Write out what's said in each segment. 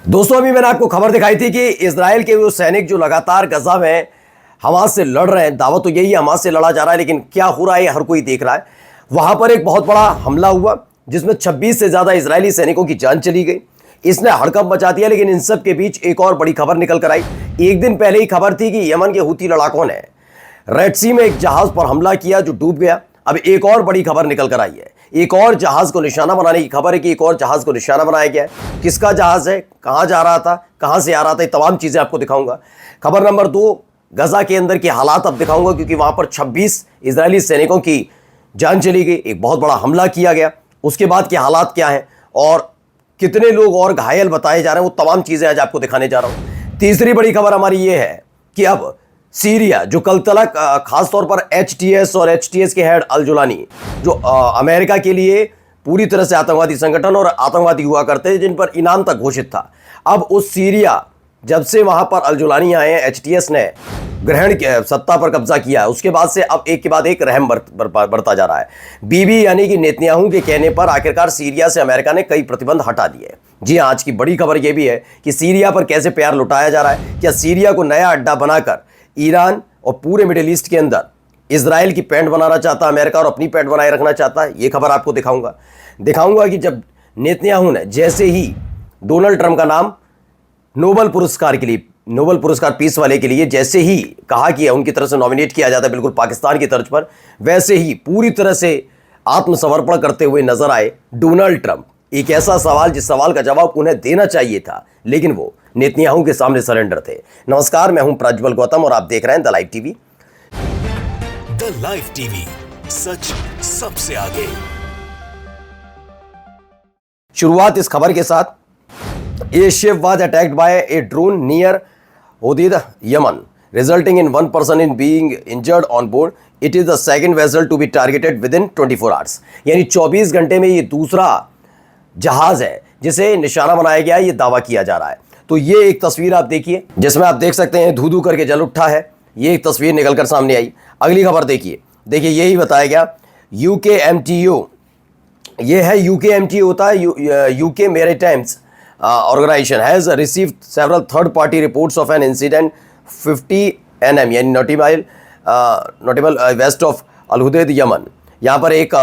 दोस्तों अभी मैंने आपको खबर दिखाई थी कि इजराइल के वो सैनिक जो लगातार गजा में हमास से लड़ रहे हैं, दावा तो यही है हमास से लड़ा जा रहा है, लेकिन क्या हो रहा है हर कोई देख रहा है। वहां पर एक बहुत बड़ा हमला हुआ जिसमें 26 से ज्यादा इजरायली सैनिकों की जान चली गई। इसने हड़कंप मचा दिया, लेकिन इन सब के बीच एक और बड़ी खबर निकल कर आई। एक दिन पहले ही खबर थी कि यमन के हुती लड़ाकों ने रेड सी में एक जहाज पर हमला किया जो डूब गया। अब एक और बड़ी खबर निकल कर आई है, एक और जहाज को निशाना बनाने की खबर है कि एक और जहाज को निशाना बनाया गया है। किसका जहाज है, कहां जा रहा था, कहां से आ रहा था, ये तमाम चीजें आपको दिखाऊंगा। खबर नंबर 2, गजा के अंदर के हालात अब दिखाऊंगा, क्योंकि वहां पर 26 इजरायली सैनिकों की जान चली गई, एक बहुत बड़ा हमला किया गया। उसके बाद के हालात क्या है और कितने लोग और घायल बताए जा रहे हैं, वो तमाम चीजें आज आपको दिखाने जा रहा हूं। तीसरी बड़ी खबर हमारी ये है कि अब सीरिया, जो कल तलक खासतौर पर एचटीएस और एचटीएस के हेड अल जुलानी, जो अमेरिका के लिए पूरी तरह से आतंकवादी संगठन और आतंकवादी हुआ करते थे, जिन पर इनाम तक घोषित था, अब उस सीरिया जब से वहां पर अल जुलानी आए हैं, एचटीएस ने ग्रहण सत्ता पर कब्जा किया है, उसके बाद से अब एक के बाद एक रहम बढ़ता जा रहा है। बीबी यानी कि नेतन्याहू के कहने पर आखिरकार सीरिया से अमेरिका ने कई प्रतिबंध हटा दिए। जी हाँ, आज की बड़ी खबर यह भी है कि सीरिया पर कैसे प्यार लुटाया जा रहा है। क्या सीरिया को नया अड्डा बनाकर ईरान और पूरे मिडिल ईस्ट के अंदर इजराइल की पैंट बनाना चाहता है अमेरिका और अपनी पैंट बनाए रखना चाहता है, ये खबर आपको दिखाऊंगा कि जब नेतन्याहू ने जैसे ही डोनाल्ड ट्रंप का नाम नोबेल पुरस्कार के लिए, नोबेल पुरस्कार पीस वाले के लिए जैसे ही कहा कि उनकी तरफ से नॉमिनेट किया जाता है बिल्कुल पाकिस्तान की तर्ज पर, वैसे ही पूरी तरह से आत्मसमर्पण करते हुए नजर आए डोनाल्ड ट्रंप। एक ऐसा सवाल जिस सवाल का जवाब उन्हें देना चाहिए था, लेकिन वो नेतन्याहू के सामने सरेंडर थे। नमस्कार, मैं हूं प्रज्वल गौतम और आप देख रहे हैं the live TV. The live TV, सच सबसे आगे। शुरुआत इस खबर के साथ, a ship was attacked by a drone near Hodeidah, Yemen, resulting in one person in being injured on board. It is the second vessel to be targeted within 24 hours. यानी 24 घंटे में ये दूसरा जहाज है जिसे निशाना बनाया गया है, ये दावा किया जा रहा है। तो ये एक तस्वीर आप देखिए जिसमें आप देख सकते हैं धू-धू करके जल उठा है, ये एक तस्वीर निकलकर सामने आई। अगली खबर देखिए यही बताया गया, UKMTO, ये है UKMTO होता है UK maritimes organisation, has received several third party reports of an incident 50 NM यानी nautical west of Al Hudaydah, Yemen. यहाँ पर एक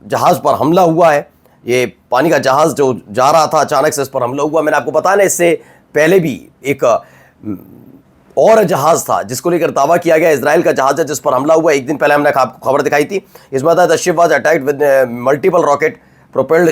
जहाज पर हमला हुआ है, ये पानी का जहाज जो जा रहा था, अचानक से इस पर हमला हुआ। मैंने आपको बताया ना, इससे पहले भी एक और जहाज था जिसको लेकर दावा किया गया इजराइल का जहाज है जिस पर हमला हुआ। एक दिन पहले हमने आपको खबर दिखाई थी, इसमें था the ship was attacked with multiple rocket propelled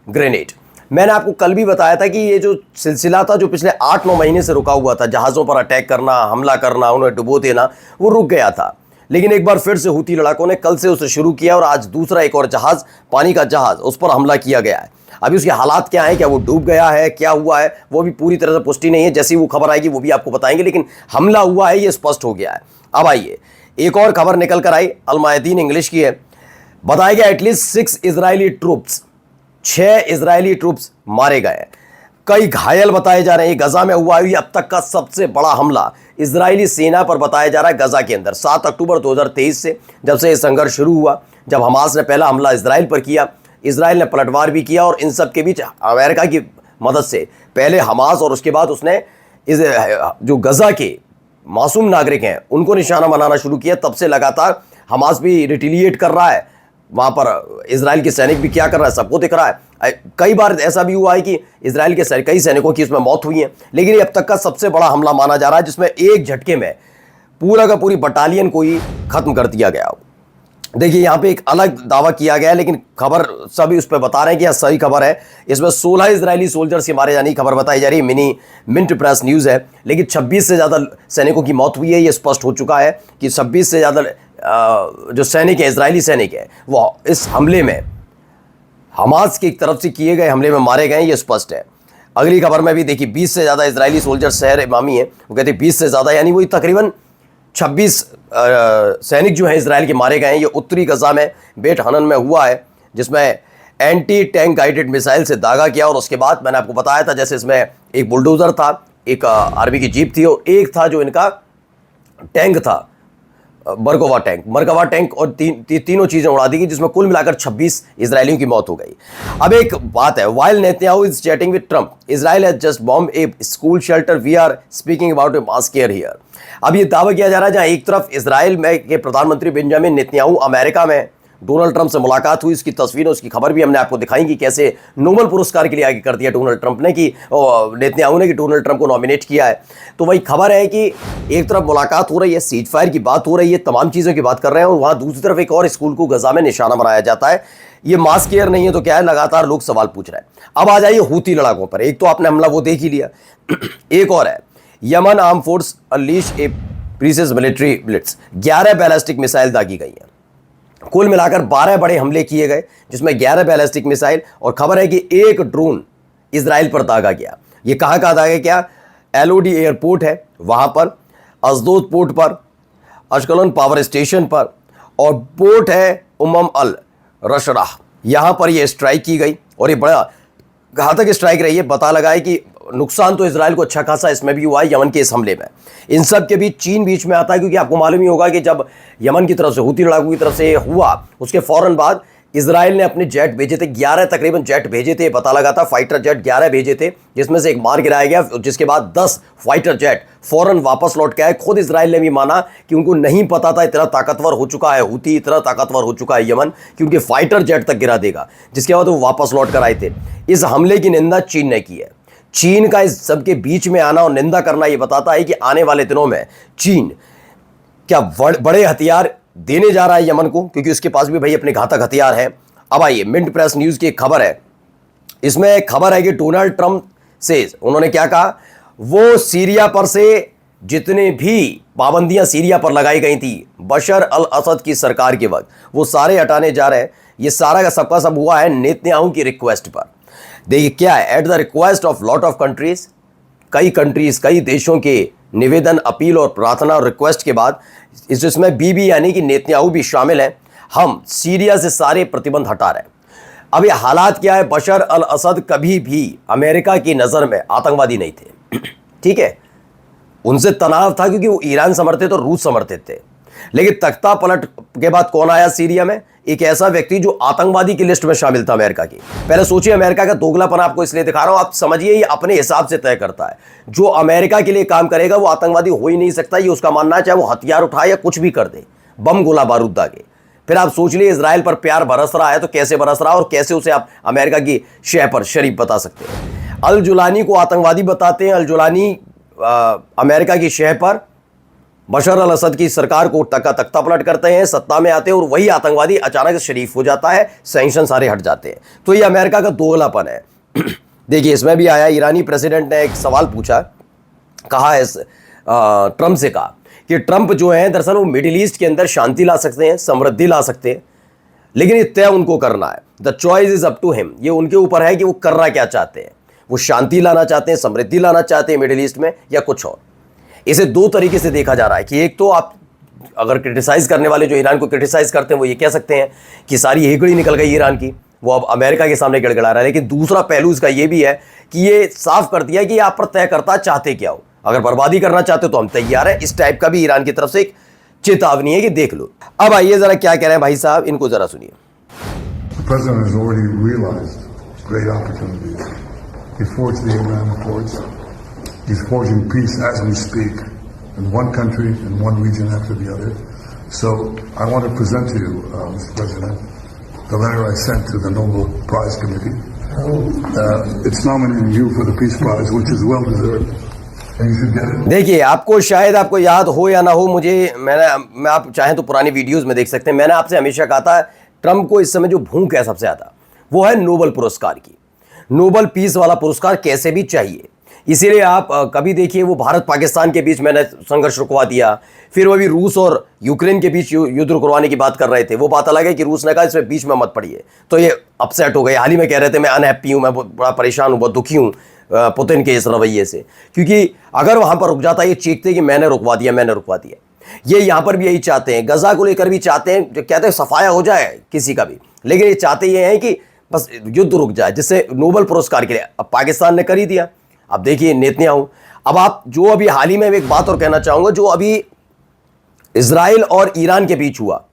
grenade. मैंने आपको कल भी बताया था कि ये जो सिलसिला था जो पिछले 8-9 महीने से रुका हुआ था, जहाज़ों पर अटैक करना, हमला करना, उन्हें डुबो देना, वो रुक गया था। लेकिन एक बार फिर से हुती लड़ाकों ने कल से उसे शुरू किया और आज दूसरा एक और जहाज़, पानी का जहाज़, उस पर हमला किया गया है। अभी उसके हालात क्या हैं, क्या वो डूब गया है, क्या हुआ है, वो भी पूरी तरह से पुष्टि नहीं है। जैसी वो खबर आएगी वो भी आपको बताएंगे, लेकिन हमला हुआ है ये स्पष्ट हो गया है। अब आइए एक और खबर निकल कर आई, अल मायदीन इंग्लिश की है। बताया गया at least 6 Israeli troops, 6 Israeli troops मारे गए, कई घायल बताए जा रहे हैं। गजा में हुआ है अब तक का सबसे बड़ा हमला इजरायली सेना पर बताया जा रहा है गजा के अंदर। 7 अक्टूबर 2023 से जब से यह संघर्ष शुरू हुआ, जब हमास ने पहला हमला इजराइल पर किया, इजराइल ने पलटवार भी किया और इन सब के बीच अमेरिका की मदद से पहले हमास और उसके बाद उसने जो गजा के मासूम नागरिक हैं उनको निशाना बनाना शुरू किया। तब से लगातार हमास भी रिटिलिएट कर रहा है, वहाँ पर इजराइल के सैनिक भी क्या कर रहा है सबको दिख रहा है। कई बार ऐसा भी हुआ है कि इजराइल के कई सैनिकों की इसमें मौत हुई है, लेकिन ये अब तक का सबसे बड़ा हमला माना जा रहा है जिसमें एक झटके में पूरा का पूरी बटालियन को ही खत्म कर दिया गया। देखिए यहाँ पे एक अलग दावा किया गया है, लेकिन खबर सभी उस पर बता रहे हैं कि यह सही खबर है। इसमें 16 इजरायली सोल्जर्स के मारे जाने की खबर बताई जा रही है, मिंट प्रेस न्यूज़ है। लेकिन 26 से ज़्यादा सैनिकों की मौत हुई है, ये स्पष्ट हो चुका है कि 26 से ज़्यादा जो सैनिक है, इजरायली सैनिक है, वो इस हमले में हमास की तरफ से किए गए हमले में मारे गए, ये स्पष्ट है। अगली खबर में भी देखिए 20 से ज़्यादा इजरायली सोल्जर, शहर इमामी है, वो कहते हैं 20 से ज़्यादा, यानी वही तकरीबन 26 सैनिक जो हैं इजराइल के मारे गए हैं। ये उत्तरी गजा में बेट हनन में हुआ है, जिसमें एंटी टैंक गाइडेड मिसाइल से दागा किया। और उसके बाद मैंने आपको बताया था, जैसे इसमें एक बुलडोज़र था, एक आर्मी की जीप थी और एक था जो इनका टैंक था, मरकवा टैंक और तीनों चीजें उड़ा दी गई, जिसमें कुल मिलाकर 26 इजरायलियों की मौत हो गई। अब एक बात है, while Netanyahu is chatting with Trump, Israel has just bomb a school shelter, we are speaking about a massacre here. अब ये दावा किया जा रहा है जहां एक तरफ इजराइल में के प्रधानमंत्री बेंजामिन नेतन्याहू अमेरिका में डोनाल्ड ट्रंप से मुलाकात हुई, इसकी तस्वीरें उसकी खबर भी हमने आपको दिखाई कि कैसे नोबेल पुरस्कार के लिए आगे कर दिया डोनाल्ड ट्रंप ने कि नेतन्याहू ने कि डोनाल्ड ट्रंप को नॉमिनेट किया है। तो वही खबर है कि एक तरफ मुलाकात हो रही है, सीज फायर की बात हो रही है, तमाम चीज़ों की बात कर रहे हैं, और वहाँ दूसरी तरफ एक और स्कूल को गजा में निशाना बनाया जाता है। ये मास केयर नहीं है तो क्या है, लगातार लोग सवाल पूछ रहे हैं। अब आ जाइए हूती लड़ाकों पर। एक तो आपने हमला वो देख ही लिया, एक और है Yemen arm force unleash a precise military blitz, 11 ballistic missile दागी गई हैं। कुल मिलाकर 12 बड़े हमले किए गए, जिसमें 11 बैलिस्टिक मिसाइल, और खबर है कि एक ड्रोन इजराइल पर दागा गया। ये कहाँ दागा गया? एलओडी एयरपोर्ट है वहाँ पर, अजदोद पोर्ट पर, अशकलन पावर स्टेशन पर, और पोर्ट है उम्म अल रशराह, यहाँ पर ये स्ट्राइक की गई। और ये बड़ा घातक स्ट्राइक रही है। पता लगा है कि नुकसान तो इजराइल को अच्छा खासा इसमें भी हुआ है यमन के इस हमले में। इन सब के बीच चीन बीच में आता है, क्योंकि आपको मालूम ही होगा कि जब यमन की तरफ से हूती लड़ाकों की तरफ से हुआ, उसके फौरन बाद इजराइल ने अपने जेट भेजे थे, 11 तकरीबन जेट भेजे थे। पता लगा था फाइटर जेट 11 भेजे थे, जिसमें से एक मार गिराया गया, जिसके बाद 10 फाइटर जेट फौरन वापस लौट के आए। खुद इजराइल ने भी माना कि उनको नहीं पता था इतना ताकतवर हो चुका है हूती, इतना ताकतवर हो चुका है यमन कि उनके फाइटर जेट तक गिरा देगा, जिसके बाद वो वापस लौट कर आए थे। इस हमले की निंदा चीन ने की है। चीन का इस सबके बीच में आना और निंदा करना ये बताता है कि आने वाले दिनों में चीन क्या बड़े हथियार देने जा रहा है यमन को, क्योंकि उसके पास भी भाई अपने घातक हथियार हैं। अब आइए मिंट प्रेस न्यूज़ की एक खबर है, इसमें एक खबर है कि डोनाल्ड ट्रंप से उन्होंने क्या कहा, वो सीरिया पर से जितने भी पाबंदियां सीरिया पर लगाई गई थी बशर अल असद की सरकार के वक्त, वो सारे हटाने जा रहे हैं। ये सारा का सबका सब हुआ है नेतन्याहू की रिक्वेस्ट पर। देखिए क्या है, at the request of lot of countries, कई देशों के निवेदन, अपील और प्रार्थना और रिक्वेस्ट के बाद, इसमें बीबी यानी कि नेतन्याहू भी शामिल हैं, हम सीरिया से सारे प्रतिबंध हटा रहे हैं। अब ये हालात क्या है, बशर अल असद कभी भी अमेरिका की नज़र में आतंकवादी नहीं थे, ठीक है, उनसे तनाव था क्योंकि वो ईरान समर्थित और रूस समर्थित थे। लेकिन तख्ता पलट के बाद कौन आया सीरिया में? एक ऐसा व्यक्ति जो आतंकवादी की लिस्ट में शामिल था अमेरिका की। पहले सोचिए, अमेरिका का दोगलापन आपको इसलिए दिखा रहा हूं, आप समझिए ये अपने हिसाब से तय करता है। जो अमेरिका के लिए काम करेगा वो आतंकवादी हो ही नहीं सकता, ये उसका मानना है, चाहे वो हथियार उठाए या कुछ भी कर दे, बम गोला बारूद दागे। फिर आप सोच लिए इजराइल पर प्यार बरस रहा है तो कैसे बरस रहा है, और कैसे उसे आप अमेरिका की शह पर शरीफ बता सकते हैं। अल जुलानी को आतंकवादी बताते हैं, अल जुलानी अमेरिका की शह पर बशर अल असद की सरकार को तख्ता पलट करते हैं, सत्ता में आते हैं, और वही आतंकवादी अचानक शरीफ हो जाता है, सैंक्शन सारे हट जाते हैं। तो ये अमेरिका का दोगलापन है। देखिए इसमें भी आया, ईरानी प्रेसिडेंट ने एक सवाल पूछा, कहा है ट्रंप से, कहा कि ट्रंप जो है दरअसल वो मिडिल ईस्ट के अंदर शांति ला सकते हैं, समृद्धि ला सकते हैं, लेकिन ये तय उनको करना है। The choice is up to him, ये उनके ऊपर है कि वो करना क्या चाहते हैं। वो शांति लाना चाहते हैं, समृद्धि लाना चाहते हैं मिडिल ईस्ट में, या कुछ और। इसे दो तरीके से देखा जा रहा है कि एक तो आप अगर क्रिटिसाइज करने वाले जो ईरान को क्रिटिसाइज करते हैं वो ये कह सकते हैं कि सारी हेकड़ी निकल गई ईरान की, वो अब अमेरिका के सामने गिड़गिड़ा रहा है। लेकिन दूसरा पहलू इसका ये भी है कि ये साफ कर दिया कि आप पर तय करता चाहते क्या हो, अगर बर्बादी करना चाहते हो तो हम तैयार हैं। इस टाइप का भी ईरान की तरफ से एक चेतावनी है कि देख लो। अब आइए जरा क्या कह रहे हैं भाई साहब, इनको जरा सुनिए। He forged the Abraham Accords. He's forging peace as we speak in one country and one region after the other. So I want to present to you, Mr. President, the letter I sent to the Nobel Prize Committee. It's nominating you for the Peace Prize, which is well deserved. And you should get it. देखिए आपको शायद आपको याद हो या ना हो, मैं आप चाहें तो पुरानी वीडियोस में देख सकते हैं। मैंने आपसे हमेशा कहा था ट्रंप को इस समय जो भूख है सबसे ज़्यादा वो है नोबेल पुरस्कार की। नोबेल पीस वाला पुरस्कार कैसे भी चाहिए, इसीलिए आप कभी देखिए वो भारत पाकिस्तान के बीच मैंने संघर्ष रुकवा दिया, फिर वो भी रूस और यूक्रेन के बीच युद्ध रुकवाने की बात कर रहे थे। वो बात अलग है कि रूस ने कहा इसमें बीच में मत पड़िए, तो ये अपसेट हो गए। हाल ही में कह रहे थे मैं अनहैप्पी हूँ, मैं बड़ा परेशान हूँ, बहुत दुखी हूँ पुतिन के इस रवैये से, क्योंकि अगर वहाँ पर रुक जाता ये चीखते कि मैंने रुकवा दिया। ये यहाँ पर भी यही चाहते हैं, गजा को लेकर भी चाहते हैं, जो कहते हैं सफाया हो जाए किसी का भी, लेकिन ये चाहते ये हैं कि बस युद्ध रुक जाए, जिससे नोबेल पुरस्कार के लिए अब पाकिस्तान ने कर ही दिया। अब देखिए नेतन्याहू, अब आप जो अभी हाल ही में एक बात और कहना चाहूँगा, जो अभी इजराइल और ईरान के बीच हुआ,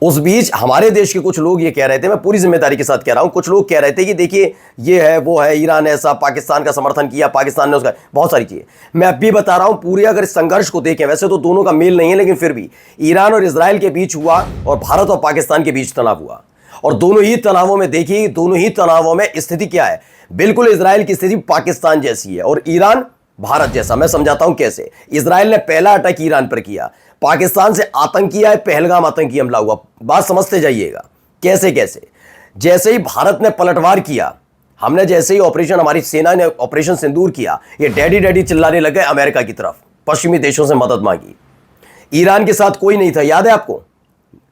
उस बीच हमारे देश के कुछ लोग ये कह रहे थे, मैं पूरी जिम्मेदारी के साथ कह रहा हूं, कुछ लोग कह रहे थे कि देखिए ये है वो है, ईरान ऐसा, पाकिस्तान का समर्थन किया, पाकिस्तान ने उसका, बहुत सारी चीजें मैं अब भी बता रहा हूं। पूरे अगर इस संघर्ष को देखें, वैसे तो दोनों का मेल नहीं है, लेकिन फिर भी ईरान और इजराइल के बीच हुआ और भारत और पाकिस्तान के बीच तनाव हुआ, और दोनों ही तनावों में देखिए, दोनों ही तनावों में स्थिति क्या है, बिल्कुल इजराइल की स्थिति पाकिस्तान जैसी है और ईरान भारत जैसा। मैं समझाता हूं कैसे। इजराइल ने पहला अटैक ईरान पर किया, पाकिस्तान से आतंकी आए, पहलगाम आतंकी हमला हुआ। बात समझते जाइएगा कैसे कैसे। जैसे ही भारत ने पलटवार किया, हमने जैसे ही ऑपरेशन, हमारी सेना ने ऑपरेशन सिंदूर किया, ये डैडी डैडी चिल्लाने लगे अमेरिका की तरफ, पश्चिमी देशों से मदद मांगी। ईरान के साथ कोई नहीं था, याद है आपको,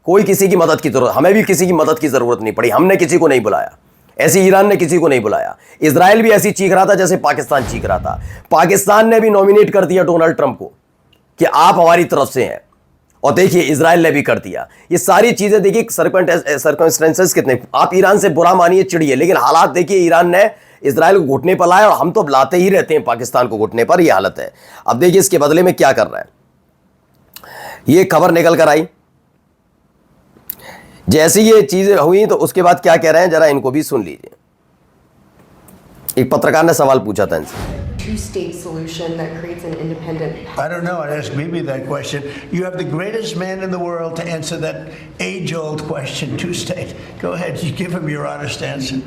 कोई किसी की मदद की जरूरत, हमें भी किसी की मदद की जरूरत नहीं पड़ी, हमने किसी को नहीं बुलाया, ऐसी ईरान ने किसी को नहीं बुलाया। इजराइल भी ऐसी चीख रहा था जैसे पाकिस्तान चीख रहा था। पाकिस्तान ने भी नॉमिनेट कर दिया डोनाल्ड ट्रंप को कि आप हमारी तरफ से हैं, और देखिए इजराइल ने भी कर दिया। ये सारी चीजें देखिए, सर्कमस्टेंसेस कितने, आप ईरान से बुरा मानिए, चिड़िए, लेकिन हालात देखिए, ईरान ने इजराइल को घुटने पर लाया, और हम तो लाते ही रहते हैं पाकिस्तान को घुटने पर, यह हालत है। अब देखिए इसके बदले में क्या कर रहा है। ये खबर निकल कर आई, जैसी ये चीजें हुई तो उसके बाद क्या कह रहे हैं, जरा इनको भी सुन लीजिए। एक पत्रकार ने सवाल पूछा था इनसे, two-state solution that creates an independent. I don't know. I'd ask Bibi that question. You have the greatest man in the world to answer that age-old question, two-state. Go ahead. You give him your honest answer.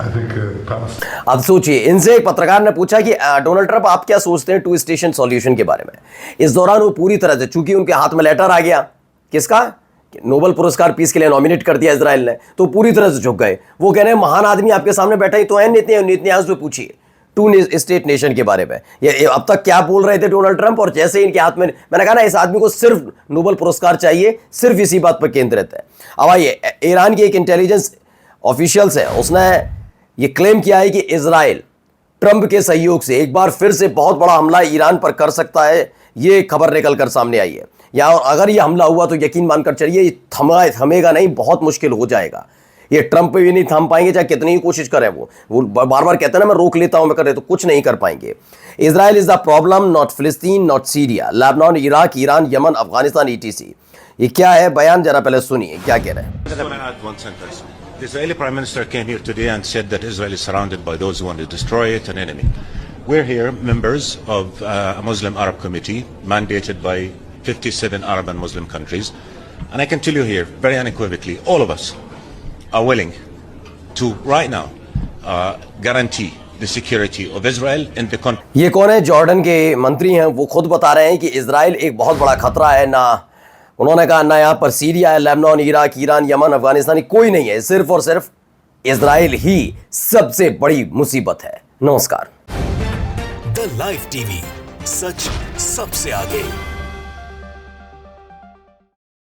I think Palestine. अब सोचिए, इनसे एक पत्रकार ने पूछा कि Donald Trump आप क्या सोचते हैं टू स्टेशन सॉल्यूशन के बारे में। इस दौरान वो पूरी तरह से, चूंकि उनके हाथ में लेटर आ गया किसका, नोबेल पुरस्कार पीस के लिए नॉमिनेट कर दिया इजराइल ने, तो पूरी तरह से झुक गए। वो कह रहे हैं महान आदमी आपके सामने बैठा ही तो है, नेतन्याहू से पूछिए टू स्टेट नेशन के बारे में। ये अब तक क्या बोल रहे थे डोनाल्ड ट्रंप, और जैसे इनके हाथ में, मैंने कहा ना इस आदमी को सिर्फ नोबेल पुरस्कार चाहिए, सिर्फ इसी बात पर केंद्रित है। अब आइए, ईरान की एक इंटेलिजेंस ऑफिशियल्स है, उसने ये क्लेम किया है कि इजराइल ट्रंप के सहयोग से एक बार फिर से बहुत बड़ा हमला ईरान पर कर सकता है। ये खबर निकल कर सामने आई है, या और अगर ये हमला हुआ तो यकीन मानकर चलिए ये थमेगा नहीं, बहुत मुश्किल हो जाएगा। ये ट्रंप भी नहीं थम पाएंगे, चाहे कितनी ही कोशिश करें। वो बार बार कहते हैं ना मैं रोक लेता हूं, मैं कर रहे, तो कुछ नहीं कर पाएंगे। Israel is the problem, not Palestine, not Syria, Lebanon, Iraq, Iran, Yemen, Afghanistan, ईटीसी। ये क्या है बयान, जरा पहले सुनिए क्या कह रहे हैं। Just want to add one sentence. The Israeli Prime Minister came here today and said that Israel is surrounded by those who want to destroy it, an enemy. We're here, members of a Muslim Arab committee mandated by 57 Arab and Muslim countries. And I can tell you here, very unequivocally, all of us are willing to, right now, guarantee the security of Israel in the country. ये कौन है, Jordan के मंत्री हैं, वो खुद बता रहे हैं कि इजराइल एक बहुत बड़ा खतरा है। ना उन्होंने कहा ना यहाँ पर सीरिया है, Lebanon, Iraq, Iran, Yemen, Afghanistan, कोई नहीं है, सिर्फ और सिर्फ इजराइल ही सबसे बड़ी मुसीबत है। नमस्कार। द लाइव टीवी, सच सबसे आगे।